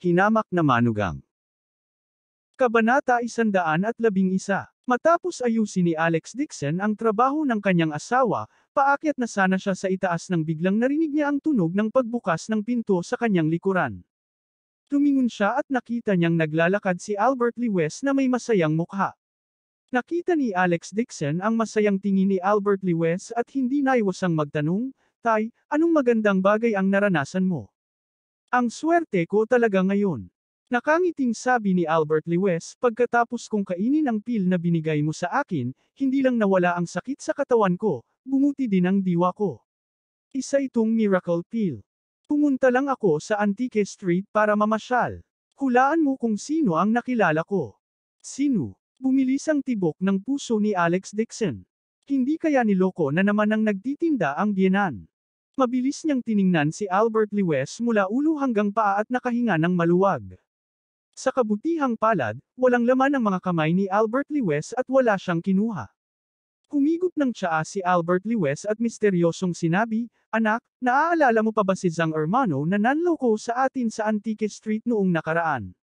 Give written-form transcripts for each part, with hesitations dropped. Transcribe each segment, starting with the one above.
hinamak na manugang. Kabanata 111. Matapos ayusin ni Alex Dixon ang trabaho ng kanyang asawa, paakyat na sana siya sa itaas nang biglang narinig niya ang tunog ng pagbukas ng pinto sa kanyang likuran. Tumingon siya at nakita niyang naglalakad si Albert Lewis na may masayang mukha. Nakita ni Alex Dixon ang masayang tingin ni Albert Lewis at hindi naiwasang magtanong, "Tay, anong magandang bagay ang naranasan mo?" "Ang swerte ko talaga ngayon." Nakangiting sabi ni Albert Lewis, "Pagkatapos kong kainin ang pill na binigay mo sa akin, hindi lang nawala ang sakit sa katawan ko, bumuti din ang diwa ko. Isa itong miracle pill. Pumunta lang ako sa Antique Street para mamasyal. Hulaan mo kung sino ang nakilala ko." "Sino?" Bumilis ang tibok ng puso ni Alex Dixon. Hindi kaya niloko na naman ang nagtitinda ang biyenan. Mabilis niyang tiningnan si Albert Lewis mula ulo hanggang paa at nakahinga ng maluwag. Sa kabutihang palad, walang laman ang mga kamay ni Albert Lewis at wala siyang kinuha. Humigop ng tsaa si Albert Lewis at misteryosong sinabi, "Anak, naaalala mo pa ba si Zang Hermano na nanloko sa atin sa Antique Street noong nakaraan?"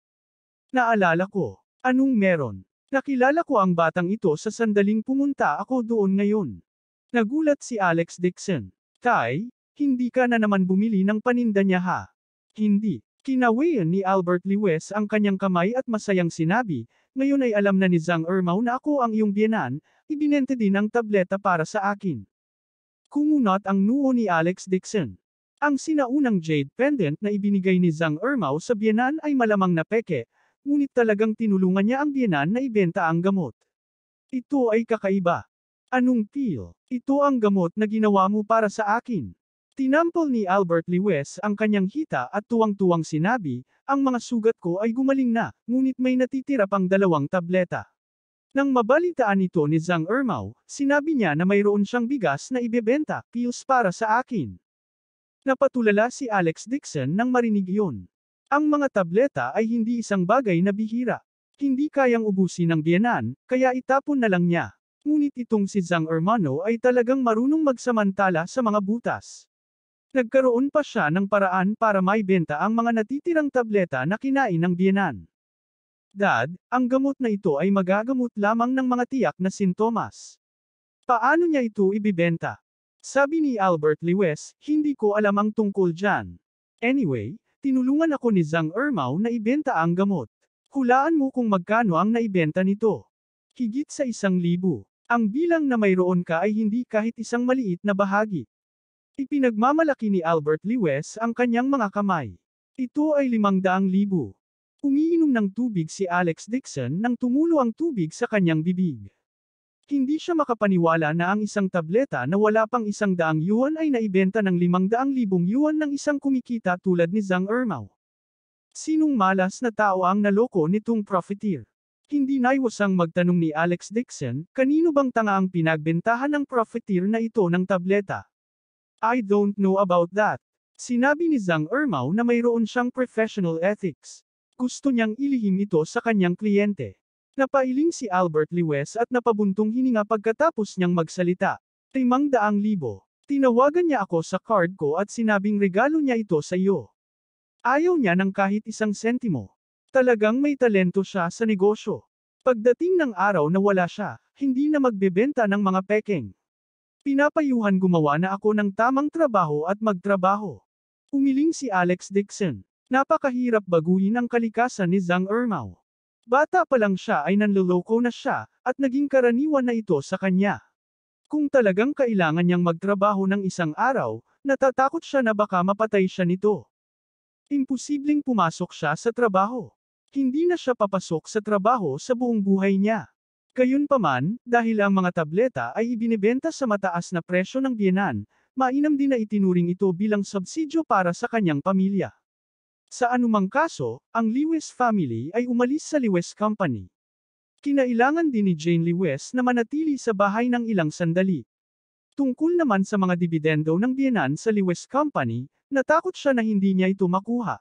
"Naalala ko. Anong meron?" "Nakilala ko ang batang ito sa sandaling pumunta ako doon ngayon." Nagulat si Alex Dixon. "Tay, hindi ka na naman bumili ng paninda niya ha?" "Hindi." Kinawayan ni Albert Lewis ang kanyang kamay at masayang sinabi, "Ngayon ay alam na ni Zang Hermao na ako ang iyong biyenan, ibinente din ang tableta para sa akin." Kumunot ang noo ni Alex Dixon. Ang sinaunang jade pendant na ibinigay ni Zang Hermao sa biyenan ay malamang na peke, ngunit talagang tinulungan niya ang biyenan na ibenta ang gamot. "Ito ay kakaiba." "Anong pill?" "Ito ang gamot na ginawa mo para sa akin." Tinampol ni Albert Lewis ang kanyang hita at tuwang-tuwang sinabi, "Ang mga sugat ko ay gumaling na, ngunit may natitira pang 2 tableta." Nang mabalitaan ito ni Zang Hermao, sinabi niya na mayroon siyang bigas na ibebenta, "Pills para sa akin." Napatulala si Alex Dixon nang marinig iyon. Ang mga tableta ay hindi isang bagay na bihira. Hindi kayang ubusin ng biyenan, kaya itapon na lang niya. Ngunit itong si Zang Hermano ay talagang marunong magsamantala sa mga butas. Nagkaroon pa siya ng paraan para maibenta ang mga natitirang tableta na kinain ng biyenan. "Dad, ang gamot na ito ay magagamot lamang ng mga tiyak na sintomas. Paano niya ito ibibenta?" Sabi ni Albert Lewis, "Hindi ko alam ang tungkol dyan. Anyway, tinulungan ako ni Zang Hermao na ibenta ang gamot. Hulaan mo kung magkano ang naibenta nito." "Higit sa 1,000. Ang bilang na mayroon ka ay hindi kahit isang maliit na bahagi." Ipinagmamalaki ni Albert Lewis ang kanyang mga kamay. "Ito ay 500,000. Umiinom ng tubig si Alex Dixon nang tumulo ang tubig sa kanyang bibig. Hindi siya makapaniwala na ang isang tableta na wala pang 100 yuan ay naibenta ng 500,000 yuan ng isang kumikita tulad ni Zang Hermao. Sinong malas na tao ang naloko nitong profiteer? Hindi naiwasang magtanong ni Alex Dixon, kanino bang tanga ang pinagbentahan ng profiteer na ito ng tableta? "I don't know about that." Sinabi ni Zang Hermao na mayroon siyang professional ethics. Gusto niyang ilihim ito sa kanyang kliyente. Napailing si Albert Lewis at napabuntong hininga pagkatapos niyang magsalita. 500,000. Tinawagan niya ako sa card ko at sinabing regalo niya ito sa iyo. Ayaw niya ng kahit 1 sentimo. Talagang may talento siya sa negosyo. Pagdating ng araw na wala siya, hindi na magbebenta ng mga pekeng. Pinapayuhan gumawa na ako ng tamang trabaho at magtrabaho. Umiling si Alex Dixon. Napakahirap baguhin ang kalikasan ni Zang Hermao. Bata pa lang siya ay nanloloko na siya, at naging karaniwan na ito sa kanya. Kung talagang kailangan niyang magtrabaho ng isang araw, natatakot siya na baka mapatay siya nito. Imposibleng pumasok siya sa trabaho. Hindi na siya papasok sa trabaho sa buong buhay niya. Gayunpaman, dahil ang mga tableta ay ibinebenta sa mataas na presyo ng biyenan, mainam din na itinuring ito bilang subsidyo para sa kanyang pamilya. Sa anumang kaso, ang Lewis family ay umalis sa Lewis Company. Kinailangan din ni Jane Lewis na manatili sa bahay ng ilang sandali. Tungkol naman sa mga dibidendo ng biyenan sa Lewis Company, natakot siya na hindi niya ito makuha.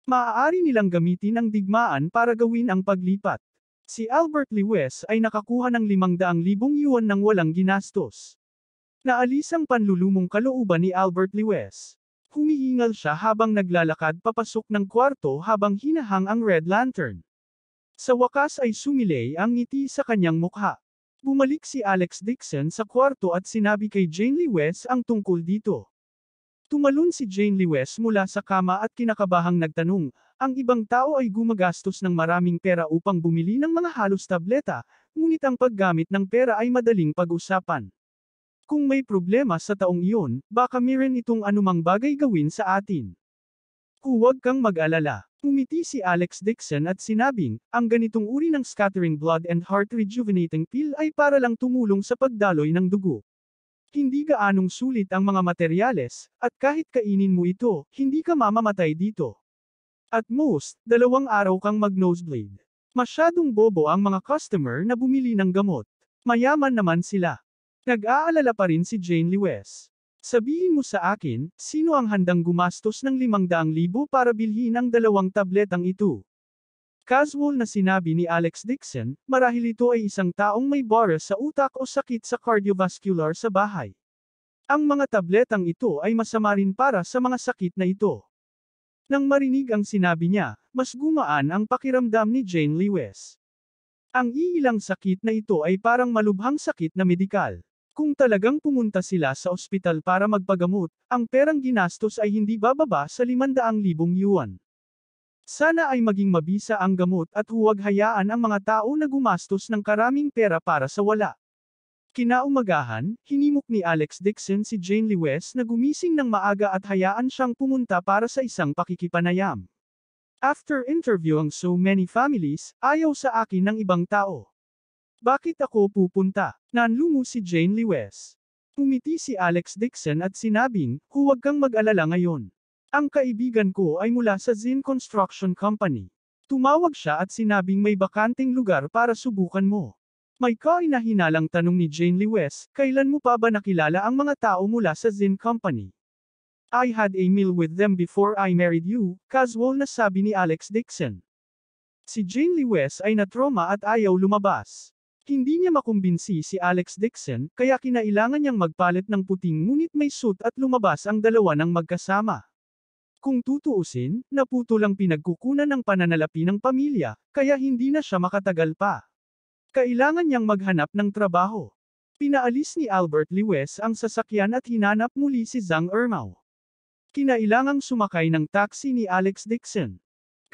Maaari nilang gamitin ang digmaan para gawin ang paglipat. Si Albert Lewis ay nakakuha ng 500,000 yuan nang walang ginastos. Naalis ang panlulumong kalooban ni Albert Lewis. Humihingal siya habang naglalakad papasok ng kwarto habang hinahang ang red lantern. Sa wakas ay sumilay ang ngiti sa kanyang mukha. Bumalik si Alex Dixon sa kwarto at sinabi kay Jane Lee West ang tungkol dito. Tumalon si Jane Lee West mula sa kama at kinakabahang nagtanong, ang ibang tao ay gumagastos ng maraming pera upang bumili ng mga halos tableta, ngunit ang paggamit ng pera ay madaling pag-usapan. Kung may problema sa taong iyon, baka meron itong anumang bagay gawin sa atin. Huwag kang mag-alala. Umiti si Alex Dixon at sinabing, ang ganitong uri ng scattering blood and heart rejuvenating pill ay para lang tumulong sa pagdaloy ng dugo. Hindi gaanong sulit ang mga materyales, at kahit kainin mo ito, hindi ka mamamatay dito. At most, 2 araw kang mag-nosebleed. Masyadong bobo ang mga customer na bumili ng gamot. Mayaman naman sila. Nag-aalala pa rin si Jane Lee West. Sabihin mo sa akin, sino ang handang gumastos ng 500,000 para bilhin ang 2 tabletang ito? Casual na sinabi ni Alex Dixon, marahil ito ay isang taong may boras sa utak o sakit sa cardiovascular sa bahay. Ang mga tabletang ito ay masama rin para sa mga sakit na ito. Nang marinig ang sinabi niya, mas gumaan ang pakiramdam ni Jane Lee West. Ang iilang sakit na ito ay parang malubhang sakit na medikal. Kung talagang pumunta sila sa ospital para magpagamot, ang perang ginastos ay hindi bababa sa 500,000 yuan. Sana ay maging mabisa ang gamot at huwag hayaan ang mga tao na gumastos ng karaming pera para sa wala. Kinaumagahan, hinimok ni Alex Dixon si Jane Lee West na gumising ng maaga at hayaan siyang pumunta para sa isang pakikipanayam. After interviewing so many families, ayaw sa akin ng ibang tao. Bakit ako pupunta? Nanlumo si Jane Lee West. Umiti si Alex Dixon at sinabing, huwag kang mag-alala ngayon. Ang kaibigan ko ay mula sa Zin Construction Company. Tumawag siya at sinabing may bakanting lugar para subukan mo. May kahinahinalang tanong ni Jane Lee West, kailan mo pa ba nakilala ang mga tao mula sa Zin Company? I had a meal with them before I married you, casual na sabi ni Alex Dixon. Si Jane Lee West ay natroma at ayaw lumabas. Hindi niya makumbinsi si Alex Dixon, kaya kinailangan niyang magpalit ng puting ngunit may suit at lumabas ang dalawa ng magkasama. Kung tutuusin, naputo lang pinagkukunan ng pananalapi ng pamilya, kaya hindi na siya makatagal pa. Kailangan niyang maghanap ng trabaho. Pinaalis ni Albert Lee West ang sasakyan at hinanap muli si Zhang Ermao. Kinailangang sumakay ng taxi ni Alex Dixon.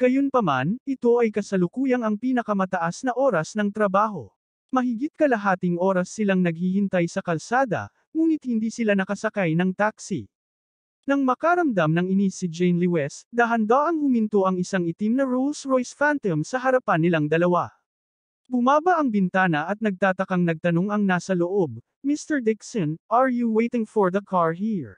Gayunpaman, ito ay kasalukuyang ang pinakamataas na oras ng trabaho. Mahigit kalahating oras silang naghihintay sa kalsada, ngunit hindi sila nakasakay ng taxi. Nang makaramdam ng inis si Jane Lee West, dahan-daang huminto ang isang itim na Rolls-Royce Phantom sa harapan nilang dalawa. Bumaba ang bintana at nagtatakang nagtanong ang nasa loob, Mr. Dixon, are you waiting for the car here?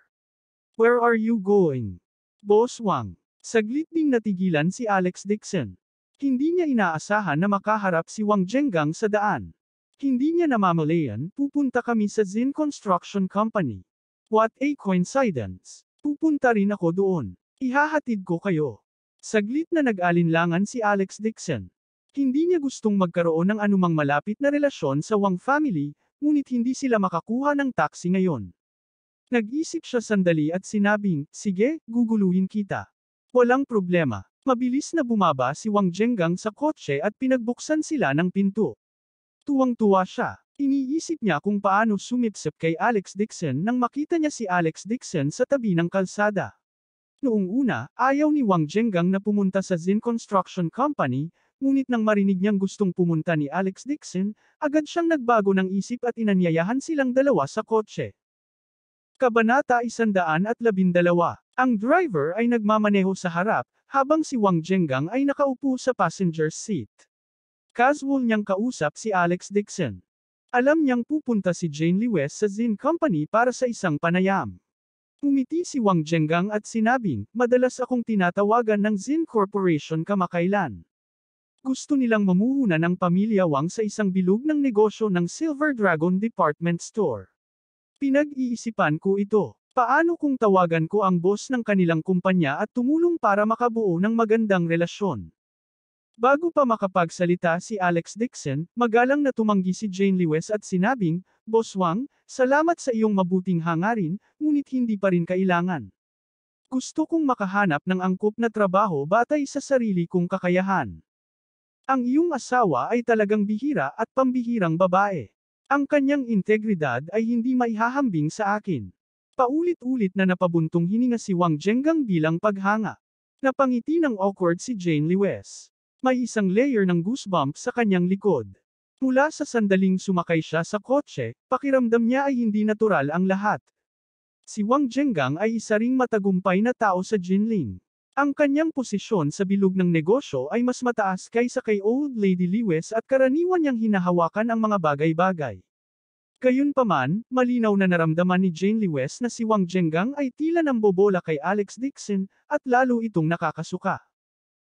Where are you going? Boss Wang. Saglit ding natigilan si Alex Dixon. Hindi niya inaasahan na makaharap si Wang Zhengang sa daan. Hindi niya namamalayan, pupunta kami sa Zin Construction Company. What a coincidence. Pupunta rin ako doon. Ihahatid ko kayo. Saglit na nag-alinlangan si Alex Dixon. Hindi niya gustong magkaroon ng anumang malapit na relasyon sa Wang family, ngunit hindi sila makakuha ng taxi ngayon. Nag-isip siya sandali at sinabing, sige, guguluhin kita. Walang problema. Mabilis na bumaba si Wang Zhengang sa kotse at pinagbuksan sila ng pinto. Tuwang-tuwa siya. Iniisip niya kung paano sumipsip kay Alex Dixon nang makita niya si Alex Dixon sa tabi ng kalsada. Noong una, ayaw ni Wang Zhengang na pumunta sa Zin Construction Company, ngunit nang marinig niyang gustong pumunta ni Alex Dixon, agad siyang nagbago ng isip at inanyayahan silang dalawa sa kotse. Kabanata 112. Ang driver ay nagmamaneho sa harap, habang si Wang Zhengang ay nakaupo sa passenger seat. Casual niyang kausap si Alex Dixon. Alam niyang pupunta si Jane Lee West sa Zin Company para sa isang panayam. Umiti si Wang Zhengang at sinabing, madalas akong tinatawagan ng Zin Corporation kamakailan. Gusto nilang mamuhunan ng pamilya Wang sa isang bilog ng negosyo ng Silver Dragon Department Store. Pinag-iisipan ko ito. Paano kung tawagan ko ang boss ng kanilang kumpanya at tumulong para makabuo ng magandang relasyon? Bago pa makapagsalita si Alex Dixon, magalang na tumanggi si Jane Lee West at sinabing, Boss Wang, salamat sa iyong mabuting hangarin, ngunit hindi pa rin kailangan. Gusto kong makahanap ng angkop na trabaho batay sa sarili kong kakayahan. Ang iyong asawa ay talagang bihira at pambihirang babae. Ang kanyang integridad ay hindi maihahambing sa akin. Paulit-ulit na napabuntong hininga si Wang Zhengang bilang paghanga. Napangiti ng awkward si Jane Lewes. May isang layer ng goosebump sa kanyang likod. Mula sa sandaling sumakay siya sa kotse, pakiramdam niya ay hindi natural ang lahat. Si Wang Zhengang ay isa ring matagumpay na tao sa Jinling. Ang kanyang posisyon sa bilog ng negosyo ay mas mataas kaysa kay Old Lady Lewes at karaniwan niyang hinahawakan ang mga bagay-bagay. Gayunpaman, malinaw na naramdaman ni Jane Lewes na si Wang Zhengang ay tila nambobola kay Alex Dixon, at lalo itong nakakasuka.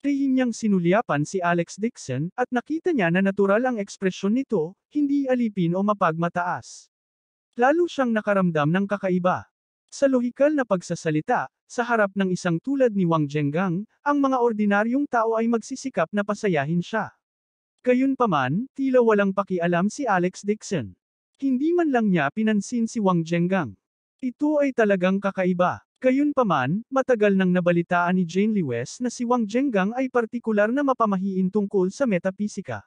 Lihim niyang sinulyapan si Alex Dixon, at nakita niya na natural ang ekspresyon nito, hindi alipin o mapagmataas. Lalo siyang nakaramdam ng kakaiba. Sa lohikal na pagsasalita, sa harap ng isang tulad ni Wang Zhengang, ang mga ordinaryong tao ay magsisikap na pasayahin siya. Gayunpaman, tila walang pakialam si Alex Dixon. Hindi man lang niya pinansin si Wang Zhengang. Ito ay talagang kakaiba. Gayunpaman, matagal nang nabalitaan ni Jane Lewes na si Wang Zhengang ay partikular na mapamahiin tungkol sa metapisika.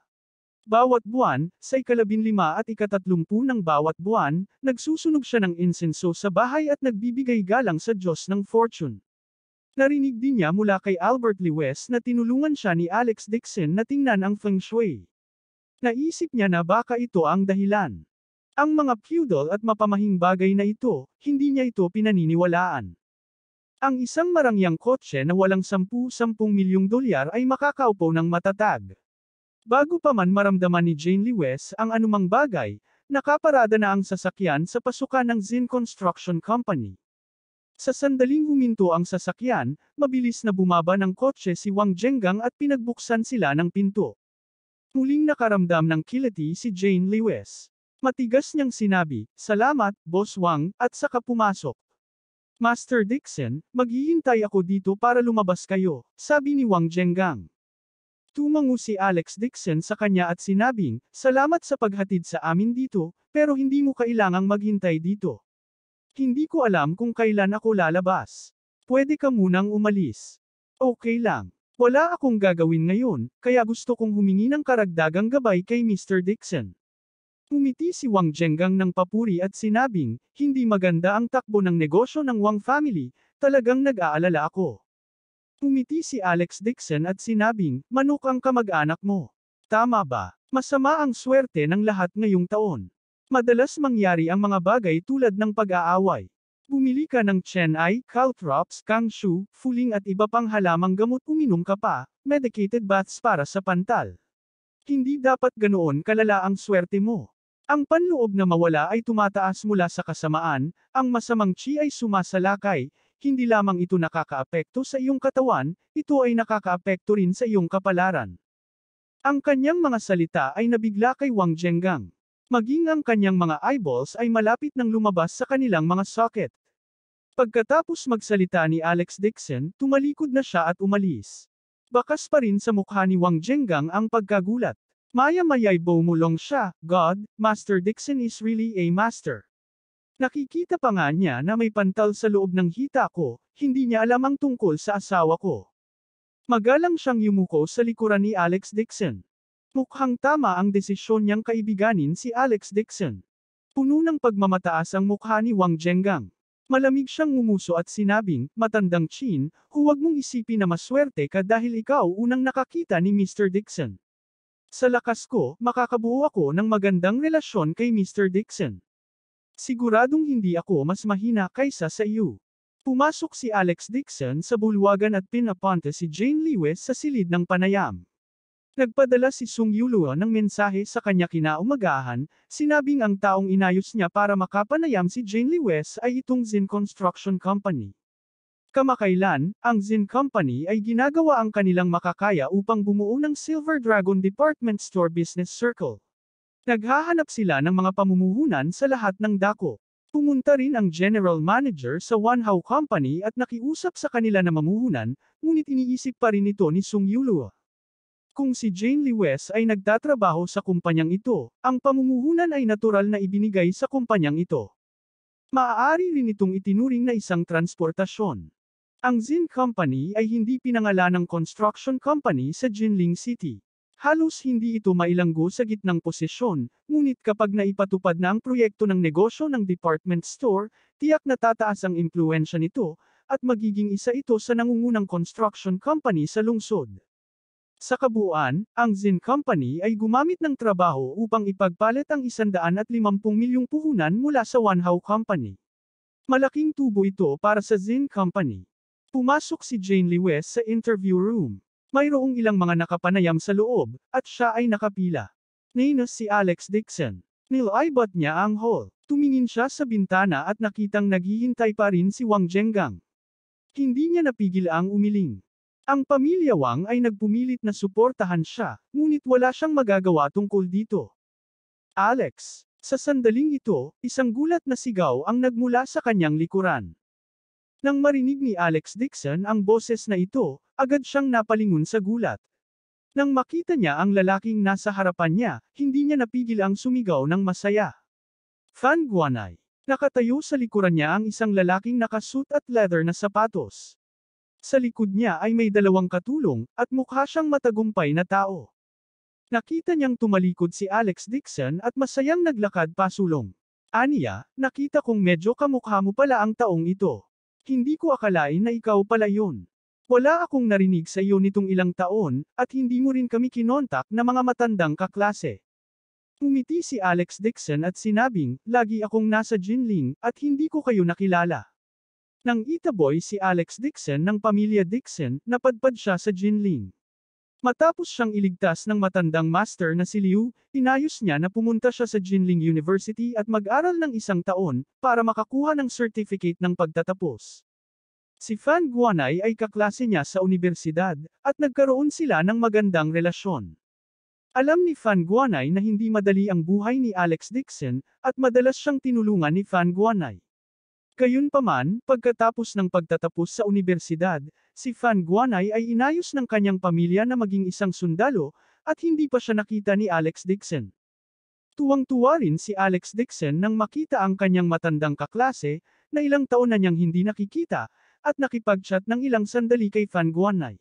Bawat buwan, sa ika-15 at ika-30 ng bawat buwan, nagsusunog siya ng insenso sa bahay at nagbibigay galang sa Diyos ng fortune. Narinig din niya mula kay Albert Lewes na tinulungan siya ni Alex Dixon na tingnan ang feng shui. Naisip niya na baka ito ang dahilan. Ang mga feudal at mapamahing bagay na ito, hindi niya ito pinaniniwalaan. Ang isang marangyang kotse na walang 10 milyong dolyar ay makakaupo ng matatag. Bago pa man maramdaman ni Jane Lewes ang anumang bagay, nakaparada na ang sasakyan sa pasukan ng Zin Construction Company. Sa sandaling huminto ang sasakyan, mabilis na bumaba ng kotse si Wang Zhengang at pinagbuksan sila ng pinto. Muling nakaramdam ng kiliti si Jane Lewes. Matigas niyang sinabi, "Salamat, Boss Wang," at saka pumasok. "Master Dixon, maghihintay ako dito para lumabas kayo," sabi ni Wang Zhengang. Tumango si Alex Dixon sa kanya at sinabing, "Salamat sa paghatid sa amin dito, pero hindi mo kailangang maghintay dito. Hindi ko alam kung kailan ako lalabas. Pwede ka munang umalis." "Okay lang. Wala akong gagawin ngayon, kaya gusto kong humingi ng karagdagang gabay kay Mr. Dixon." Umiti si Wang Zhengang ng papuri at sinabing, "Hindi maganda ang takbo ng negosyo ng Wang family, talagang nag-aalala ako." Umiti si Alex Dixon at sinabing, "Manok ang kamag-anak mo. Tama ba? Masama ang swerte ng lahat ngayong taon. Madalas mangyari ang mga bagay tulad ng pag-aaway. Bumili ka ng Chennai, caltrops, kangshu, fuling at iba pang halamang gamot, uminom ka pa, medicated baths para sa pantal. Hindi dapat ganoon kalala ang swerte mo. Ang panloob na mawala ay tumataas mula sa kasamaan, ang masamang chi ay sumasalakay, hindi lamang ito nakakaapekto sa iyong katawan, ito ay nakakaapekto rin sa iyong kapalaran." Ang kanyang mga salita ay nabigla kay Wang Zhengang. Maging ang kanyang mga eyeballs ay malapit nang lumabas sa kanilang mga socket. Pagkatapos magsalita ni Alex Dixon, tumalikod na siya at umalis. Bakas pa rin sa mukha ni Wang Zhengang ang pagkagulat. Maya-maya'y bumulong siya, "God, Master Dixon is really a master." Nakikita pa nga niya na may pantal sa loob ng hita ko, hindi niya alam ang tungkol sa asawa ko. Magalang siyang yumuko sa likuran ni Alex Dixon. Mukhang tama ang desisyon niyang kaibiganin si Alex Dixon. Puno ng pagmamataas ang mukha ni Wang Zhengang. Malamig siyang ngumuso at sinabing, "Matandang Chin, huwag mong isipin na maswerte ka dahil ikaw unang nakakita ni Mr. Dixon. Sa lakas ko, makakabuo ako ng magandang relasyon kay Mr. Dixon. Siguradong hindi ako mas mahina kaysa sa iyo." Pumasok si Alex Dixon sa bulwagan at pinapunta si Jane Lewes sa silid ng panayam. Nagpadala si Sung Yuluo ng mensahe sa kanya kinaumagahan, sinabing ang taong inayos niya para makapanayam si Jane Lewes ay itong Zin Construction Company. Kamakailan, ang Zin Company ay ginagawa ang kanilang makakaya upang bumuo ng Silver Dragon Department Store Business Circle. Naghahanap sila ng mga pamumuhunan sa lahat ng dako. Pumunta rin ang general manager sa Wanhao Company at nakiusap sa kanila na mamuhunan, ngunit iniisip pa rin ito ni Sung Yuluo. Kung si Jane Lewes ay nagtatrabaho sa kumpanyang ito, ang pamumuhunan ay natural na ibinigay sa kumpanyang ito. Maaari rin itong itinuring na isang transportasyon. Ang Zin Company ay hindi pinangalanang construction company sa Jinling City. Halos hindi ito mailanggo sa gitnang posisyon, ngunit kapag naipatupad na ang proyekto ng negosyo ng department store, tiyak na tataas ang impluwensya nito, at magiging isa ito sa nangungunang construction company sa lungsod. Sa kabuuan, ang Zin Company ay gumamit ng trabaho upang ipagpalit ang 150 milyong puhunan mula sa Wanhao Company. Malaking tubo ito para sa Zin Company. Pumasok si Jane Lee West sa interview room. Mayroong ilang mga nakapanayam sa loob, at siya ay nakapila. Nainos si Alex Dixon. Nilibot niya ang hall. Tumingin siya sa bintana at nakitang naghihintay pa rin si Wang Zhengang. Hindi niya napigil ang umiling. Ang pamilya Wang ay nagpumilit na suportahan siya, ngunit wala siyang magagawa tungkol dito. Alex. Sa sandaling ito, isang gulat na sigaw ang nagmula sa kanyang likuran. Nang marinig ni Alex Dixon ang boses na ito, agad siyang napalingon sa gulat. Nang makita niya ang lalaking nasa harapan niya, hindi niya napigil ang sumigaw ng masaya. Fan Guanay. Nakatayo sa likuran niya ang isang lalaking nakasuit at leather na sapatos. Sa likod niya ay may dalawang katulong, at mukha siyang matagumpay na tao. Nakita niyang tumalikod si Alex Dixon at masayang naglakad pasulong. Aniya, nakita kong medyo kamukha mo pala ang taong ito. Hindi ko akalain na ikaw pala yun. Wala akong narinig sa iyo nitong ilang taon, at hindi mo rin kami kinontak na mga matandang kaklase. Umiti si Alex Dixon at sinabing, lagi akong nasa Jinling, at hindi ko kayo nakilala. Nang itaboy si Alex Dixon ng pamilya Dixon, napadpad siya sa Jinling. Matapos siyang iligtas ng matandang master na si Liu, inayos niya na pumunta siya sa Jinling University at mag-aral ng 1 taon, para makakuha ng certificate ng pagtatapos. Si Fan Guanay ay kaklase niya sa universidad, at nagkaroon sila ng magandang relasyon. Alam ni Fan Guanay na hindi madali ang buhay ni Alex Dixon, at madalas siyang tinulungan ni Fan Guanay. Gayunpaman, pagkatapos ng pagtatapos sa universidad, si Fan Guanay ay inayos ng kanyang pamilya na maging isang sundalo, at hindi pa siya nakita ni Alex Dixon. Tuwang-tuwa rin si Alex Dixon nang makita ang kanyang matandang kaklase, na ilang taon na niyang hindi nakikita, at nakipag-chat ng ilang sandali kay Fan Guanay.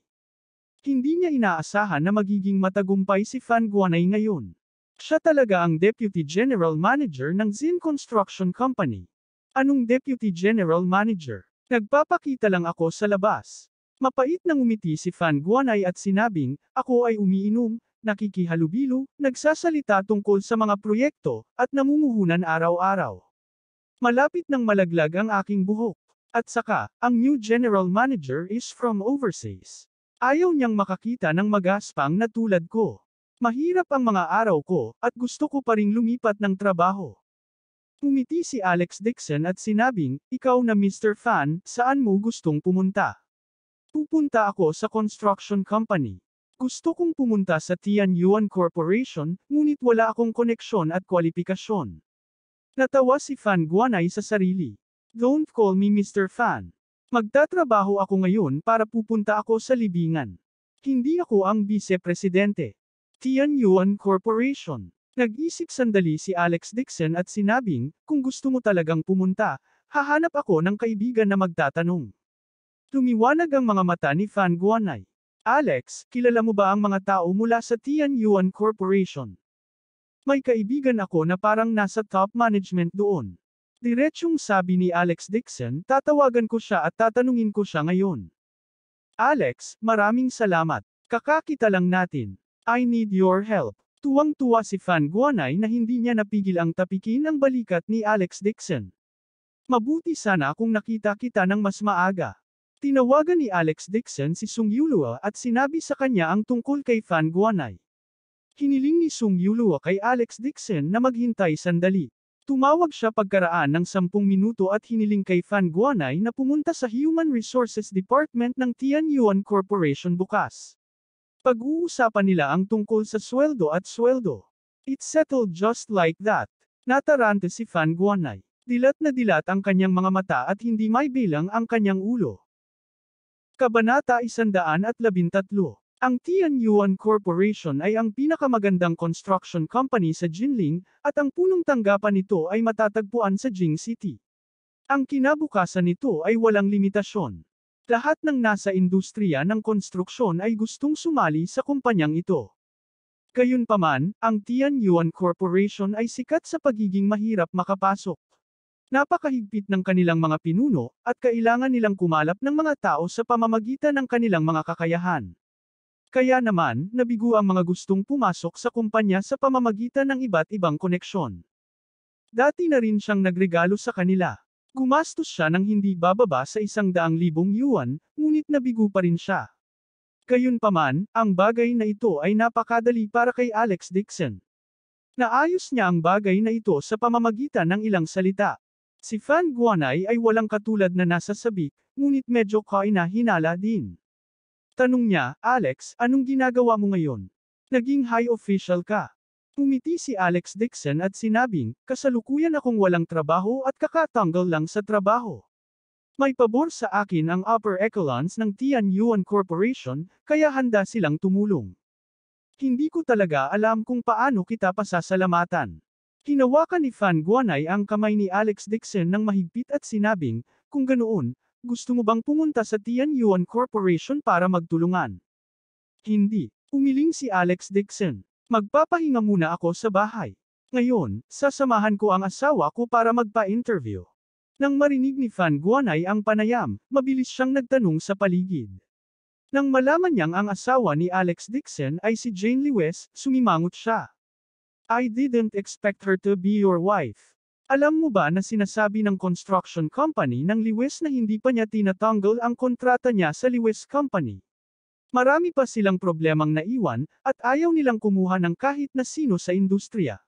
Hindi niya inaasahan na magiging matagumpay si Fan Guanay ngayon. Siya talaga ang Deputy General Manager ng Zin Construction Company. Anong Deputy General Manager? Nagpapakita lang ako sa labas. Mapait nang umiti si Fan Guanay at sinabing, ako ay umiinom, nakikihalubilo, nagsasalita tungkol sa mga proyekto, at namumuhunan araw-araw. Malapit nang malaglag ang aking buhok. At saka, ang new General Manager is from overseas. Ayaw niyang makakita ng magaspang na tulad ko. Mahirap ang mga araw ko, at gusto ko pa ring lumipat ng trabaho. Umiti si Alex Dixon at sinabing, ikaw na Mr. Fan, saan mo gustong pumunta? Pupunta ako sa construction company. Gusto kong pumunta sa Tianyuan Corporation, ngunit wala akong koneksyon at kwalifikasyon. Natawa si Fan Guanay sa sarili. Don't call me Mr. Fan. Magtatrabaho ako ngayon para pupunta ako sa libingan. Hindi ako ang vice-presidente. Tianyuan Corporation. Nag-isip sandali si Alex Dixon at sinabing, kung gusto mo talagang pumunta, hahanap ako ng kaibigan na magtatanong. Lumiwanag ang mga mata ni Fan Guanay. Alex, kilala mo ba ang mga tao mula sa Tianyuan Corporation? May kaibigan ako na parang nasa top management doon. Diretsyong sabi ni Alex Dixon, tatawagan ko siya at tatanungin ko siya ngayon. Alex, maraming salamat. Kakakita lang natin. I need your help. Tuwang-tuwa si Fan Guanay na hindi niya napigil ang tapikin ang balikat ni Alex Dixon. Mabuti sana kung nakita kita ng mas maaga. Tinawagan ni Alex Dixon si Sung Yulua at sinabi sa kanya ang tungkol kay Fan Guanay. Hiniling ni Sung Yulua kay Alex Dixon na maghintay sandali. Tumawag siya pagkaraan ng 10 minuto at hiniling kay Fan Guanay na pumunta sa Human Resources Department ng Tianyuan Corporation bukas. Pag-uusapan nila ang tungkol sa sweldo at sweldo. It's settled just like that. Natarante si Fan Guanay. Dilat na dilat ang kanyang mga mata at hindi may bilang ang kanyang ulo. Kabanata 113. Ang Tianyuan Corporation ay ang pinakamagandang construction company sa Jinling, at ang punong tanggapan nito ay matatagpuan sa Jing City. Ang kinabukasan nito ay walang limitasyon. Lahat ng nasa industriya ng konstruksyon ay gustong sumali sa kumpanyang ito. Gayunpaman, ang Tianyuan Corporation ay sikat sa pagiging mahirap makapasok. Napakahigpit ng kanilang mga pinuno, at kailangan nilang kumalap ng mga tao sa pamamagitan ng kanilang mga kakayahan. Kaya naman, nabigo ang mga gustong pumasok sa kumpanya sa pamamagitan ng iba't ibang koneksyon. Dati na rin siyang nagregalo sa kanila. Gumastos siya ng hindi bababa sa 100,000 yuan, ngunit nabigo pa rin siya. Gayunpaman, ang bagay na ito ay napakadali para kay Alex Dixon. Naayos niya ang bagay na ito sa pamamagitan ng ilang salita. Si Fan Guanay ay walang katulad na nasa sabik, ngunit medyo kaina-hinala din. Tanong niya, Alex, anong ginagawa mo ngayon? Naging high official ka. Umiti si Alex Dixon at sinabing, kasalukuyan akong walang trabaho at kakatanggal lang sa trabaho. May pabor sa akin ang upper echelons ng Tianyuan Corporation, kaya handa silang tumulong. Hindi ko talaga alam kung paano kita pasasalamatan. Hinawakan ni Fan Guanay ang kamay ni Alex Dixon ng mahigpit at sinabing, kung ganoon, gusto mo bang pumunta sa Tianyuan Corporation para magtulungan? Hindi. Umiling si Alex Dixon. Magpapahinga muna ako sa bahay. Ngayon, sasamahan ko ang asawa ko para magpa-interview. Nang marinig ni Fan Guanay ang panayam, mabilis siyang nagtanong sa paligid. Nang malaman niyang ang asawa ni Alex Dixon ay si Jane Lewis, sumimangot siya. I didn't expect her to be your wife. Alam mo ba na sinasabi ng construction company ng Lewis na hindi pa niya tinatanggal ang kontrata niya sa Lewis Company? Marami pa silang problemang naiwan, at ayaw nilang kumuha ng kahit na sino sa industriya.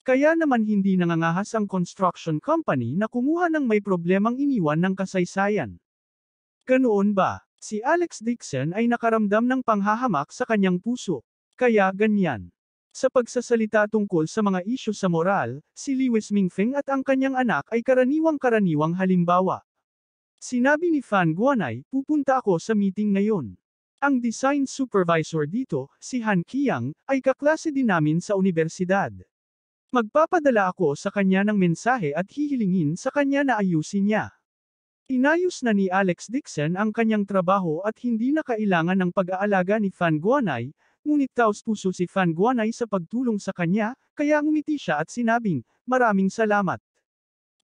Kaya naman hindi nangangahas ang construction company na kumuha ng may problemang iniwan ng kasaysayan. Ganoon ba? Si Alex Dixon ay nakaramdam ng panghahamak sa kanyang puso. Kaya ganyan. Sa pagsasalita tungkol sa mga isyu sa moral, si Lewis Mingfeng at ang kanyang anak ay karaniwang halimbawa. Sinabi ni Fan Guanay, pupunta ako sa meeting ngayon. Ang design supervisor dito, si Han Qiang, ay kaklase din namin sa universidad. Magpapadala ako sa kanya ng mensahe at hihilingin sa kanya na ayusin niya. Inayos na ni Alex Dixon ang kanyang trabaho at hindi na kailangan ng pag-aalaga ni Fan Guanay, ngunit taos-puso si Fan Guanay sa pagtulong sa kanya, kaya ngumiti siya at sinabing, maraming salamat.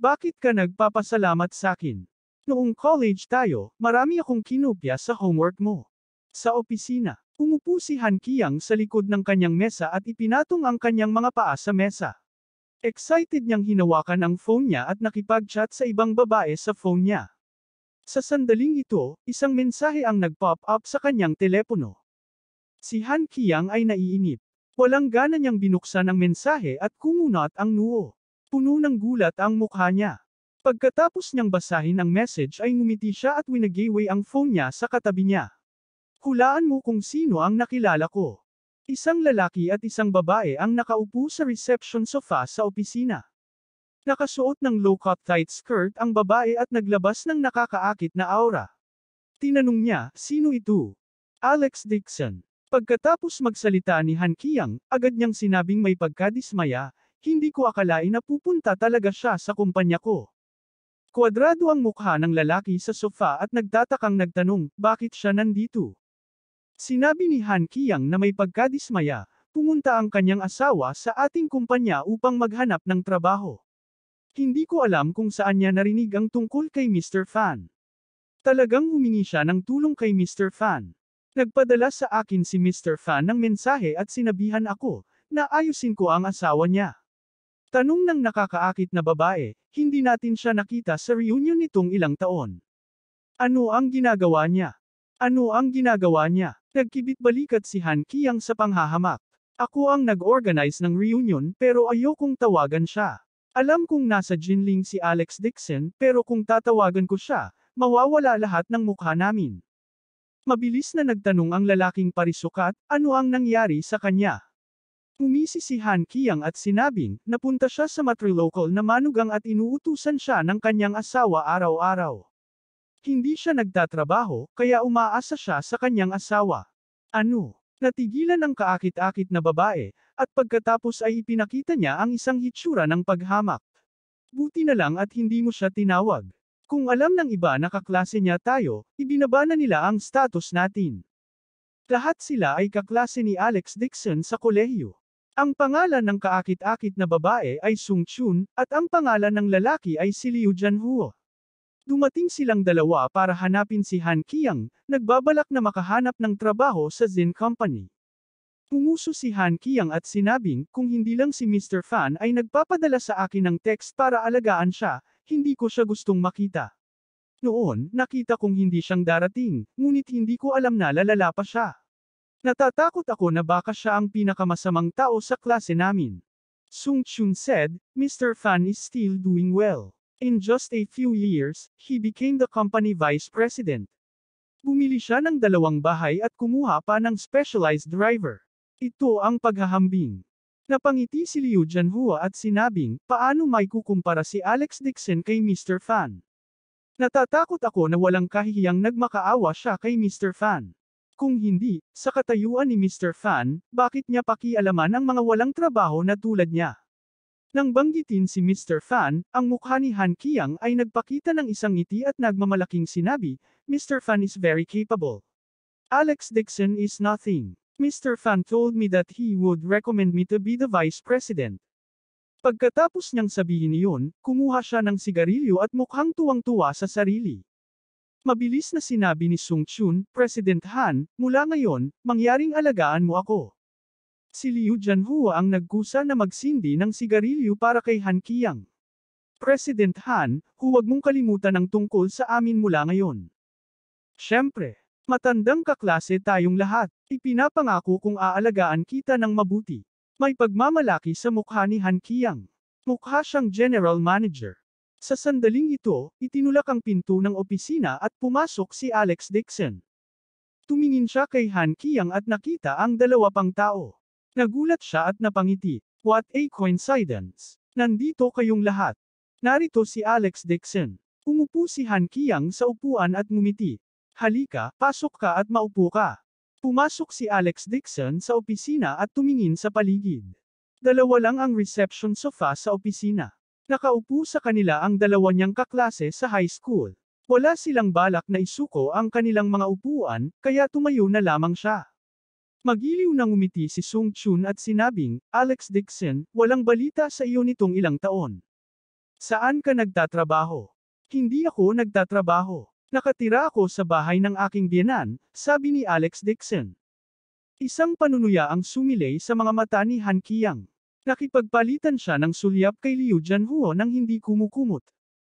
Bakit ka nagpapasalamat sa akin? Noong college tayo, marami akong kinopya sa homework mo. Sa opisina, umupo si Han Qiang sa likod ng kanyang mesa at ipinatong ang kanyang mga paa sa mesa. Excited niyang hinawakan ang phone niya at nakipag-chat sa ibang babae sa phone niya. Sa sandaling ito, isang mensahe ang nag-pop up sa kanyang telepono. Si Han Qiang ay naiinip. Walang gana niyang binuksan ang mensahe at kumunat ang noo. Puno ng gulat ang mukha niya. Pagkatapos niyang basahin ang message ay ngumiti siya at winagiway ang phone niya sa katabi niya. Hulaan mo kung sino ang nakilala ko. Isang lalaki at isang babae ang nakaupo sa reception sofa sa opisina. Nakasuot ng low-cut tight skirt ang babae at naglabas ng nakakaakit na aura. Tinanong niya, sino ito? Alex Dixon. Pagkatapos magsalita ni Han Qiang, agad niyang sinabing may pagkadismaya, hindi ko akalain na pupunta talaga siya sa kumpanya ko. Kwadrado ang mukha ng lalaki sa sofa at nagtatakang nagtanong, bakit siya nandito? Sinabi ni Han Qiang na may pagkadismaya, pumunta ang kanyang asawa sa ating kumpanya upang maghanap ng trabaho. Hindi ko alam kung saan niya narinig ang tungkol kay Mr. Fan. Talagang humingi siya ng tulong kay Mr. Fan. Nagpadala sa akin si Mr. Fan ng mensahe at sinabihan ako, na ayusin ko ang asawa niya. Tanong ng nakakaakit na babae, hindi natin siya nakita sa reunion nitong ilang taon. Ano ang ginagawa niya? Ano ang ginagawa niya? Nagkibit-balikat si Han Qiang sa panghahamak. Ako ang nag-organize ng reunion pero ayokong tawagan siya. Alam kong nasa Jinling si Alex Dixon pero kung tatawagan ko siya, mawawala lahat ng mukha namin. Mabilis na nagtanong ang lalaking parisukat, ano ang nangyari sa kanya? Umisi si Han Qiang at sinabing, napunta siya sa matrilocal na manugang at inuutusan siya ng kanyang asawa araw-araw. Hindi siya nagtatrabaho, kaya umaasa siya sa kanyang asawa. Ano? Natigilan ang kaakit-akit na babae, at pagkatapos ay ipinakita niya ang isang hitsura ng paghamak. Buti na lang at hindi mo siya tinawag. Kung alam ng iba na kaklase niya tayo, ibinaba na nila ang status natin. Lahat sila ay kaklase ni Alex Dixon sa kolehiyo. Ang pangalan ng kaakit-akit na babae ay Sung Chun, at ang pangalan ng lalaki ay si Liu Jianhuo. Dumating silang dalawa para hanapin si Han Qiang, nagbabalak na makahanap ng trabaho sa Zin Company. Pumuso si Han Qiang at sinabing, kung hindi lang si Mr. Fan ay nagpapadala sa akin ng text para alagaan siya, hindi ko siya gustong makita. Noon, nakita kong hindi siyang darating, ngunit hindi ko alam na lalala pa siya. Natatakot ako na baka siya ang pinakamasamang tao sa klase namin. Sung Chun said, Mr. Fan is still doing well. In just a few years, he became the company vice president. Bumili siya ng 2 bahay at kumuha pa ng specialized driver. Ito ang paghahambing. Napangiti si Liu Jianhuo at sinabing, paano may kukumpara si Alex Dixon kay Mr. Fan? Natatakot ako na walang kahihiyang nagmakaawa siya kay Mr. Fan. Kung hindi, sa katayuan ni Mr. Fan, bakit niya pakialaman ang mga walang trabaho na tulad niya? Nang banggitin si Mr. Fan, ang mukha ni Han Qiang ay nagpakita ng isang ngiti at nagmamalaking sinabi, Mr. Fan is very capable. Alex Dixon is nothing. Mr. Fan told me that he would recommend me to be the vice president. Pagkatapos niyang sabihin iyon, kumuha siya ng sigarilyo at mukhang tuwang-tuwa sa sarili. Mabilis na sinabi ni Sung Chun, President Han, mula ngayon, mangyaring alagaan mo ako. Si Liu Jianhuo ang nagkusa na magsindi ng sigarilyo para kay Han Qiang. President Han, huwag mong kalimutan ang tungkol sa amin mula ngayon. Siyempre, matandang kaklase tayong lahat, ipinapangako kung aalagaan kita ng mabuti. May pagmamalaki sa mukha ni Han Qiang. Mukha siyang general manager. Sa sandaling ito, itinulak ang pinto ng opisina at pumasok si Alex Dixon. Tumingin siya kay Han Qiang at nakita ang 2 pang tao. Nagulat siya at napangiti. What a coincidence! Nandito kayong lahat. Narito si Alex Dixon. Umupo si Han Qiang sa upuan at ngumiti. Halika, pasok ka at maupo ka. Pumasok si Alex Dixon sa opisina at tumingin sa paligid. 2 lang ang reception sofa sa opisina. Nakaupo sa kanila ang 2 niyang kaklase sa high school. Wala silang balak na isuko ang kanilang mga upuan, kaya tumayo na lamang siya. Magiliw na ngumiti si Sung Chun at sinabing, Alex Dixon, walang balita sa iyo nitong ilang taon. Saan ka nagtatrabaho? Hindi ako nagtatrabaho. Nakatira ako sa bahay ng aking biyenan, sabi ni Alex Dixon. Isang panunuya ang sumilay sa mga mata ni Han Qiang. Nakipagpalitan siya ng sulyap kay Liu Jianhuo nang hindi kumukumot.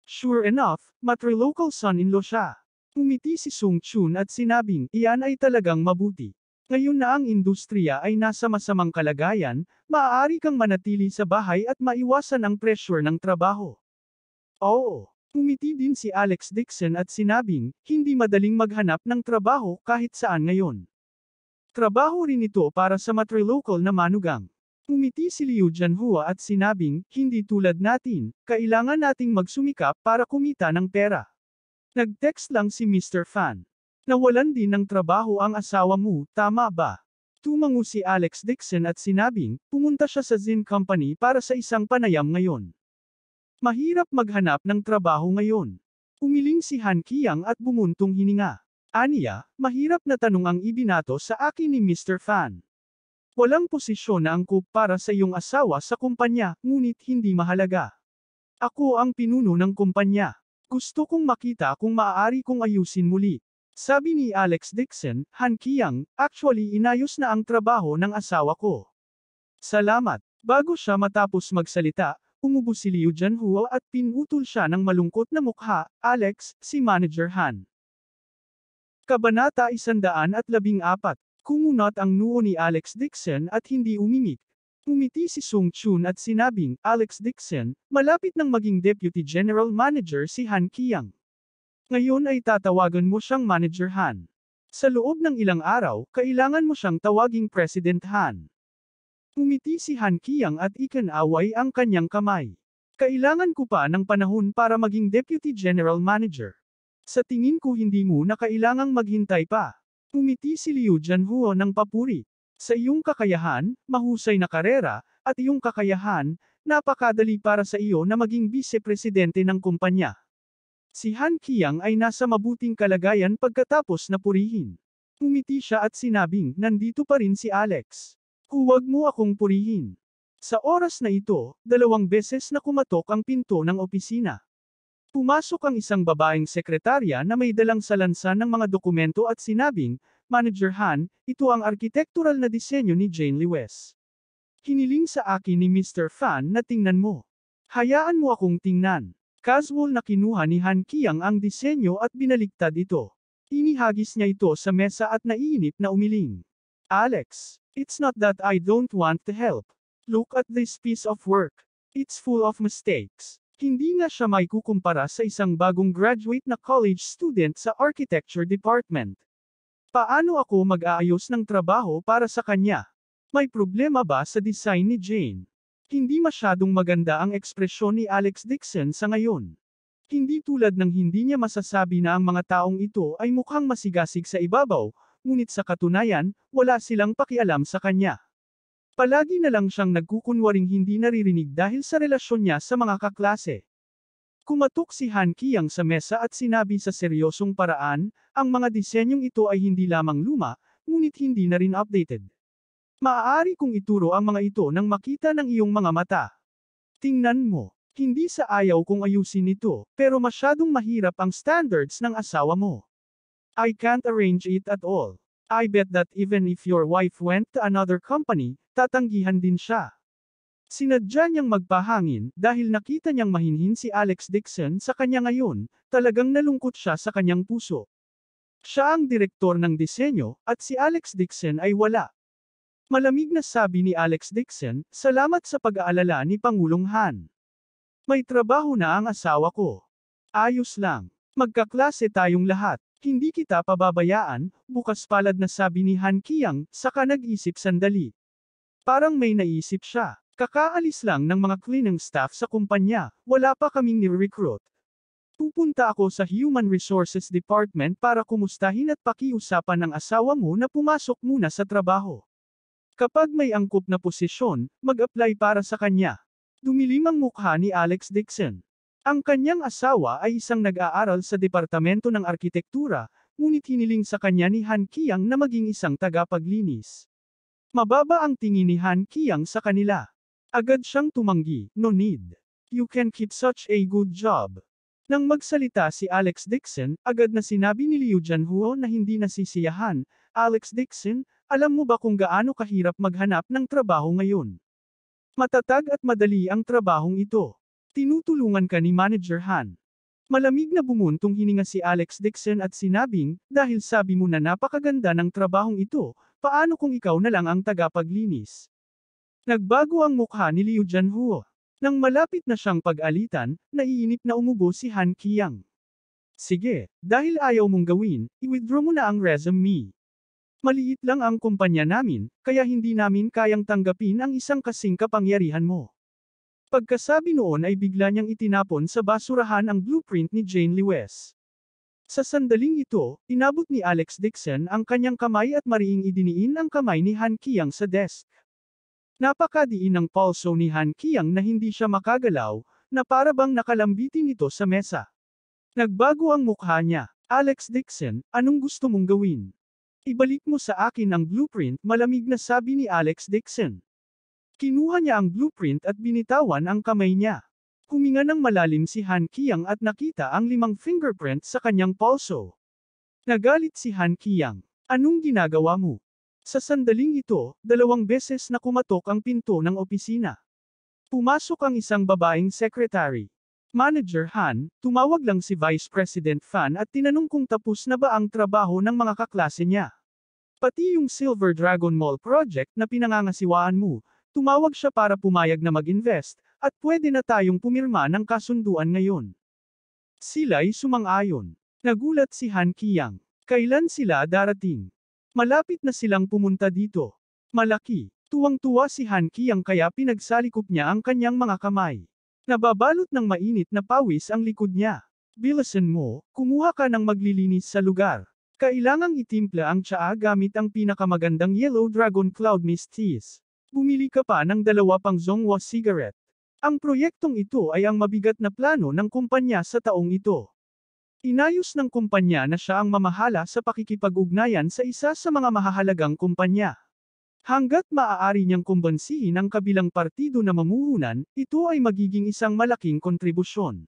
Sure enough, matrilocal son-in-law siya. Umiti si Sung Chun at sinabing, iyan ay talagang mabuti. Ngayon na ang industriya ay nasa masamang kalagayan, maaari kang manatili sa bahay at maiwasan ang pressure ng trabaho. Oo. Umiti din si Alex Dixon at sinabing, hindi madaling maghanap ng trabaho kahit saan ngayon. Trabaho rin ito para sa matrilocal na manugang. Umiti si Liu Jianhuo at sinabing, hindi tulad natin, kailangan nating magsumikap para kumita ng pera. Nag-text lang si Mr. Fan. Nawalan din ng trabaho ang asawa mo, tama ba? Tumango si Alex Dixon at sinabing, pumunta siya sa Zin Company para sa isang panayam ngayon. Mahirap maghanap ng trabaho ngayon. Umiling si Han Qiang at bumuntong hininga. Aniya, mahirap na tanong ang ibinato sa akin ni Mr. Fan. Walang posisyon na angkop para sa iyong asawa sa kumpanya, ngunit hindi mahalaga. Ako ang pinuno ng kumpanya. Gusto kong makita kung maaari kong ayusin muli. Sabi ni Alex Dixon, Han Qiang, actually inayos na ang trabaho ng asawa ko. Salamat. Bago siya matapos magsalita, umubo si Liu Jianhuo at pinutol siya ng malungkot na mukha, Alex, si Manager Han. Kabanata 114. Kumunot ang noo ni Alex Dixon at hindi umimik. Umiti si Sung Chun at sinabing, Alex Dixon, malapit nang maging Deputy General Manager si Han Qiang. Ngayon ay tatawagan mo siyang Manager Han. Sa loob ng ilang araw, kailangan mo siyang tawaging President Han. Umiti si Han Qiang at ikinaway ang kanyang kamay. Kailangan ko pa ng panahon para maging Deputy General Manager. Sa tingin ko hindi mo na kailangang maghintay pa. Umiti si Liu Jianhuo ng papuri. Sa iyong kakayahan, mahusay na karera, at iyong kakayahan, napakadali para sa iyo na maging vice-presidente ng kumpanya. Si Han Qiang ay nasa mabuting kalagayan pagkatapos na purihin. Umiti siya at sinabing, nandito pa rin si Alex. Huwag mo akong purihin. Sa oras na ito, 2 beses na kumatok ang pinto ng opisina. Pumasok ang isang babaeng sekretarya na may dalang salansan ng mga dokumento at sinabing, Manager Han, ito ang arkitektural na disenyo ni Jane Lewes. Hiniling sa akin ni Mr. Fan na tingnan mo. Hayaan mo akong tingnan. Casual na kinuha ni Han Qiang ang disenyo at binaliktad ito. Inihagis niya ito sa mesa at naiinip na umiling. Alex, it's not that I don't want to help. Look at this piece of work. It's full of mistakes. Hindi nga siya may kukumpara sa isang bagong graduate na college student sa architecture department. Paano ako mag-aayos ng trabaho para sa kanya? May problema ba sa design ni Jane? Hindi masyadong maganda ang ekspresyon ni Alex Dixon sa ngayon. Hindi tulad ng hindi niya masasabi na ang mga taong ito ay mukhang masigasig sa ibabaw, ngunit sa katunayan, wala silang pakialam sa kanya. Palagi na lang siyang nagkukunwaring hindi naririnig dahil sa relasyon niya sa mga kaklase. Kumatok si Han Qiang sa mesa at sinabi sa seryosong paraan, ang mga disenyong ito ay hindi lamang luma, ngunit hindi na rin updated. Maaari kong ituro ang mga ito nang makita ng iyong mga mata. Tingnan mo, hindi sa ayaw kong ayusin ito, pero masyadong mahirap ang standards ng asawa mo. I can't arrange it at all. I bet that even if your wife went to another company, tatanggihan din siya. Sinadya niyang magpahangin dahil nakita niyang mahinhin si Alex Dixon sa kanya ngayon, talagang nalungkot siya sa kanyang puso. Siya ang direktor ng disenyo, at si Alex Dixon ay wala. Malamig na sabi ni Alex Dixon, salamat sa pag-aalala ni Pangulong Han. May trabaho na ang asawa ko. Ayos lang. Magkaklase tayong lahat. Hindi kita pababayaan, bukas palad na sabi ni Han Qiang, saka nag-isip sandali. Parang may naisip siya. Kakaalis lang ng mga cleaning staff sa kumpanya, wala pa kaming ni-recruit. Pupunta ako sa Human Resources Department para kumustahin at pakiusapan ng asawa mo na pumasok muna sa trabaho. Kapag may angkop na posisyon, mag-apply para sa kanya. Dumilim ang mukha ni Alex Dixon. Ang kanyang asawa ay isang nag-aaral sa Departamento ng Arkitektura, ngunit hiniling sa kanya ni Han Qiang na maging isang tagapaglinis. Mababa ang tingin ni Han Qiang sa kanila. Agad siyang tumanggi, no need. You can keep such a good job. Nang magsalita si Alex Dixon, agad na sinabi ni Liu Jianhuo na hindi nasisiyahan, Alex Dixon, alam mo ba kung gaano kahirap maghanap ng trabaho ngayon? Matatag at madali ang trabahong ito. Tinutulungan ka ni Manager Han. Malamig na bumuntong hininga si Alex Dixon at sinabing, dahil sabi mo na napakaganda ng trabahong ito, paano kung ikaw na lang ang tagapaglinis? Nagbago ang mukha ni Liu Jianhuo. Nang malapit na siyang pag-alitan, naiinip na umubo si Han Qiang. Sige, dahil ayaw mong gawin, i-withdraw mo na ang resume. Maliit lang ang kumpanya namin, kaya hindi namin kayang tanggapin ang isang kasing kapangyarihan mo. Pagkasabi noon ay bigla niyang itinapon sa basurahan ang blueprint ni Jane Lewes. Sa sandaling ito, inabot ni Alex Dixon ang kanyang kamay at mariing idiniin ang kamay ni Han Qiang sa desk. Napakadiin ng pulso ni Han Qiang na hindi siya makagalaw, na para bang nakalambitin ito sa mesa. Nagbago ang mukha niya. Alex Dixon, anong gusto mong gawin? Ibalik mo sa akin ang blueprint, malamig na sabi ni Alex Dixon. Kinuha niya ang blueprint at binitawan ang kamay niya. Huminga ng malalim si Han Qiang at nakita ang 5 fingerprint sa kanyang pulso. Nagalit si Han Qiang. Anong ginagawa mo? Sa sandaling ito, 2 beses na kumatok ang pinto ng opisina. Pumasok ang isang babaeng secretary. Manager Han, tumawag lang si Vice President Fan at tinanong kung tapos na ba ang trabaho ng mga kaklase niya. Pati yung Silver Dragon Mall project na pinangangasiwaan mo, tumawag siya para pumayag na mag-invest, at pwede na tayong pumirma ng kasunduan ngayon. Sila'y sumang-ayon. Nagulat si Han Qiang. Kailan sila darating? Malapit na silang pumunta dito. Malaki. Tuwang-tuwa si Han Qiang kaya pinagsalikop niya ang kanyang mga kamay. Nababalot ng mainit na pawis ang likod niya. Bilisan mo, kumuha ka ng maglilinis sa lugar. Kailangang itimpla ang tsaa gamit ang pinakamagandang Yellow Dragon Cloud Mist Teas. Bumili ka pa ng 2 pang Zhonghua cigarette. Ang proyektong ito ay ang mabigat na plano ng kumpanya sa taong ito. Inayos ng kumpanya na siya ang mamahala sa pakikipag-ugnayan sa isa sa mga mahahalagang kumpanya. Hangga't maaari niyang kumbansihin ang kabilang partido na mamuhunan, ito ay magiging isang malaking kontribusyon.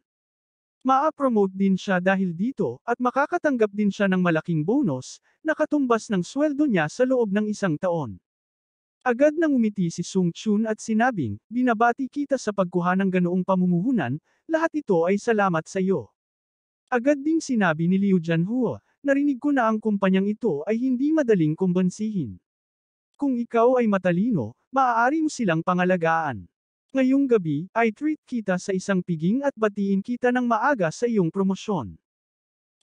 Maa-promote din siya dahil dito, at makakatanggap din siya ng malaking bonus, na katumbas ng sweldo niya sa loob ng isang taon. Agad nang umiti si Sung Chun at sinabing, binabati kita sa pagkuha ng ganoong pamumuhunan, lahat ito ay salamat sa iyo. Agad ding sinabi ni Liu Jianhua, narinig ko na ang kumpanyang ito ay hindi madaling kumbansihin. Kung ikaw ay matalino, maaari mo silang pangalagaan. Ngayong gabi, ay treat kita sa isang piging at batiin kita ng maaga sa iyong promosyon.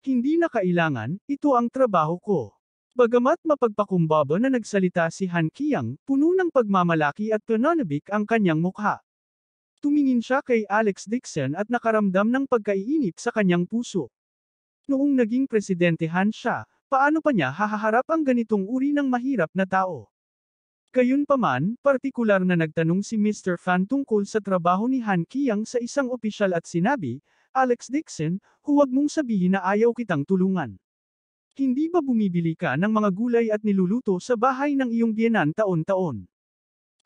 Hindi na kailangan, ito ang trabaho ko. Bagamat mapagpakumbaba na nagsalita si Han Qiang, puno ng pagmamalaki at pananabik ang kanyang mukha. Tumingin siya kay Alex Dixon at nakaramdam ng pagkaiinip sa kanyang puso. Noong naging presidentehan siya, paano pa niya hahaharap ang ganitong uri ng mahirap na tao? Gayunpaman, partikular na nagtanong si Mr. Fan tungkol sa trabaho ni Han Qiang sa isang opisyal at sinabi, Alex Dixon, huwag mong sabihin na ayaw kitang tulungan. Hindi ba bumibili ka ng mga gulay at niluluto sa bahay ng iyong biyenan taon-taon?